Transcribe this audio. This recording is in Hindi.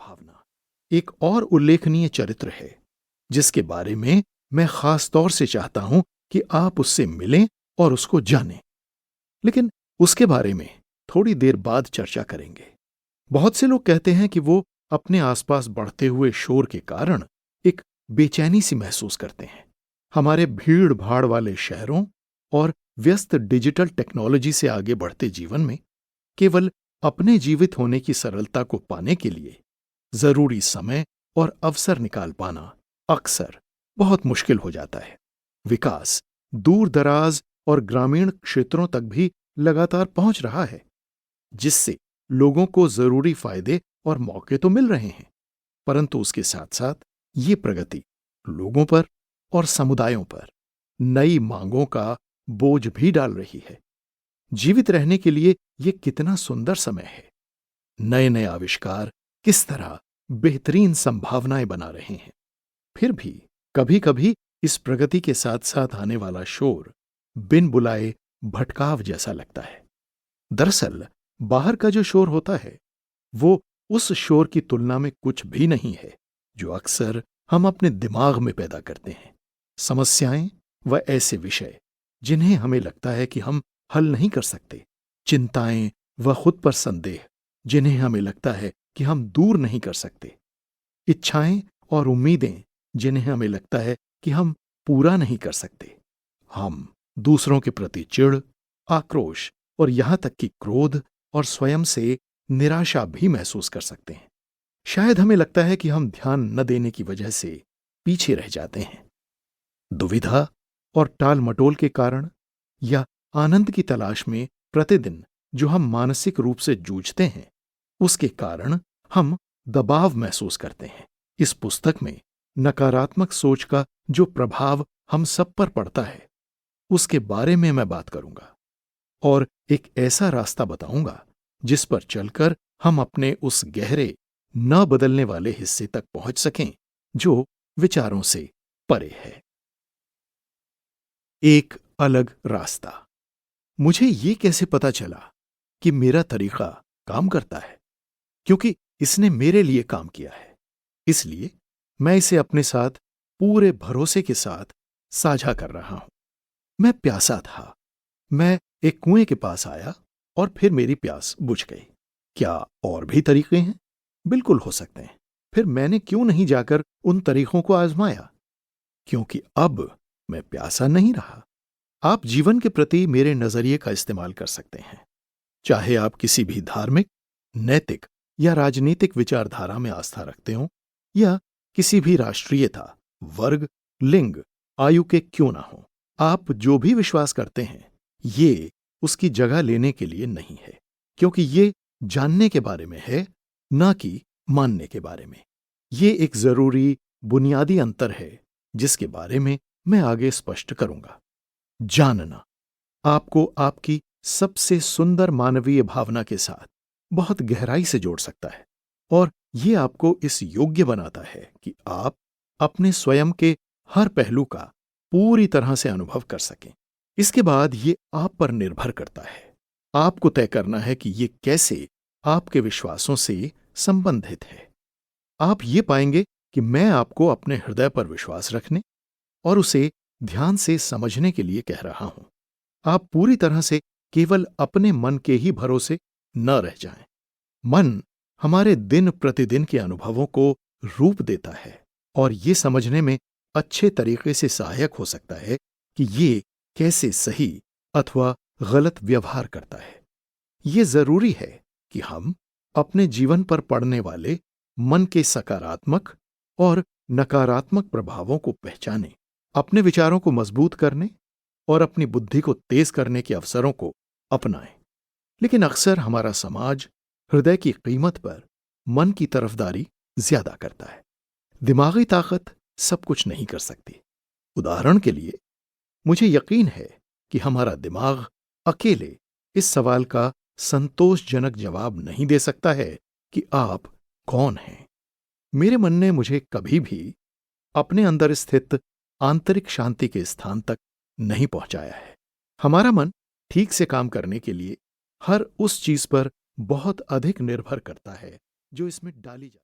भावना एक और उल्लेखनीय चरित्र है जिसके बारे में मैं खास तौर से चाहता हूं कि आप उससे मिलें और उसको जानें। लेकिन उसके बारे में थोड़ी देर बाद चर्चा करेंगे। बहुत से लोग कहते हैं कि वो अपने आसपास बढ़ते हुए शोर के कारण एक बेचैनी सी महसूस करते हैं। हमारे भीड़ भाड़ वाले शहरों और व्यस्त डिजिटल टेक्नोलॉजी से आगे बढ़ते जीवन में केवल अपने जीवित होने की सरलता को पाने के लिए जरूरी समय और अवसर निकाल पाना अक्सर बहुत मुश्किल हो जाता है। विकास दूर दराज और ग्रामीण क्षेत्रों तक भी लगातार पहुंच रहा है, जिससे लोगों को जरूरी फायदे और मौके तो मिल रहे हैं, परंतु उसके साथ साथ ये प्रगति लोगों पर और समुदायों पर नई मांगों का बोझ भी डाल रही है। जीवित रहने के लिए ये कितना सुंदर समय है। नए नए आविष्कार किस तरह बेहतरीन संभावनाएं बना रहे हैं। फिर भी कभी कभी इस प्रगति के साथ साथ आने वाला शोर बिन बुलाए भटकाव जैसा लगता है। दरअसल बाहर का जो शोर होता है वो उस शोर की तुलना में कुछ भी नहीं है जो अक्सर हम अपने दिमाग में पैदा करते हैं। समस्याएं व ऐसे विषय जिन्हें हमें लगता है कि हम हल नहीं कर सकते, चिंताएं व खुद पर संदेह जिन्हें हमें लगता है कि हम दूर नहीं कर सकते, इच्छाएं और उम्मीदें जिन्हें हमें लगता है कि हम पूरा नहीं कर सकते। हम दूसरों के प्रति चिढ़, आक्रोश और यहां तक कि क्रोध और स्वयं से निराशा भी महसूस कर सकते हैं। शायद हमें लगता है कि हम ध्यान न देने की वजह से पीछे रह जाते हैं। दुविधा और टाल मटोल के कारण या आनंद की तलाश में प्रतिदिन जो हम मानसिक रूप से जूझते हैं, उसके कारण हम दबाव महसूस करते हैं। इस पुस्तक में नकारात्मक सोच का जो प्रभाव हम सब पर पड़ता है, उसके बारे में मैं बात करूंगा और एक ऐसा रास्ता बताऊंगा जिस पर चलकर हम अपने उस गहरे न बदलने वाले हिस्से तक पहुंच सकें जो विचारों से परे है। एक अलग रास्ता। मुझे ये कैसे पता चला कि मेरा तरीका काम करता है? क्योंकि इसने मेरे लिए काम किया है, इसलिए मैं इसे अपने साथ पूरे भरोसे के साथ साझा कर रहा हूं। मैं प्यासा था। मैं एक कुएं के पास आया और फिर मेरी प्यास बुझ गई। क्या और भी तरीके हैं? बिल्कुल हो सकते हैं। फिर मैंने क्यों नहीं जाकर उन तरीकों को आजमाया? क्योंकि अब मैं प्यासा नहीं रहा। आप जीवन के प्रति मेरे नजरिए का इस्तेमाल कर सकते हैं। चाहे आप किसी भी धार्मिक, नैतिक या राजनीतिक विचारधारा में आस्था रखते हो या किसी भी राष्ट्रीयता, वर्ग, लिंग, आयु के क्यों ना हो, आप जो भी विश्वास करते हैं ये उसकी जगह लेने के लिए नहीं है, क्योंकि ये जानने के बारे में है, ना कि मानने के बारे में। ये एक जरूरी बुनियादी अंतर है जिसके बारे में मैं आगे स्पष्ट करूंगा। जानना आपको आपकी सबसे सुंदर मानवीय भावना के साथ बहुत गहराई से जोड़ सकता है और ये आपको इस योग्य बनाता है कि आप अपने स्वयं के हर पहलू का पूरी तरह से अनुभव कर सकें। इसके बाद ये आप पर निर्भर करता है। आपको तय करना है कि ये कैसे आपके विश्वासों से संबंधित है। आप ये पाएंगे कि मैं आपको अपने हृदय पर विश्वास रखने और उसे ध्यान से समझने के लिए कह रहा हूं। आप पूरी तरह से केवल अपने मन के ही भरोसे न रह जाएं। मन हमारे दिन प्रतिदिन के अनुभवों को रूप देता है और ये समझने में अच्छे तरीके से सहायक हो सकता है कि ये कैसे सही अथवा गलत व्यवहार करता है। ये जरूरी है कि हम अपने जीवन पर पड़ने वाले मन के सकारात्मक और नकारात्मक प्रभावों को पहचानें, अपने विचारों को मजबूत करने और अपनी बुद्धि को तेज करने के अवसरों को अपनाएं। लेकिन अक्सर हमारा समाज हृदय की कीमत पर मन की तरफदारी ज्यादा करता है। दिमागी ताकत सब कुछ नहीं कर सकती। उदाहरण के लिए, मुझे यकीन है कि हमारा दिमाग अकेले इस सवाल का संतोषजनक जवाब नहीं दे सकता है कि आप कौन हैं। मेरे मन ने मुझे कभी भी अपने अंदर स्थित आंतरिक शांति के स्थान तक नहीं पहुंचाया है। हमारा मन ठीक से काम करने के लिए हर उस चीज पर बहुत अधिक निर्भर करता है जो इसमें डाली जाती है।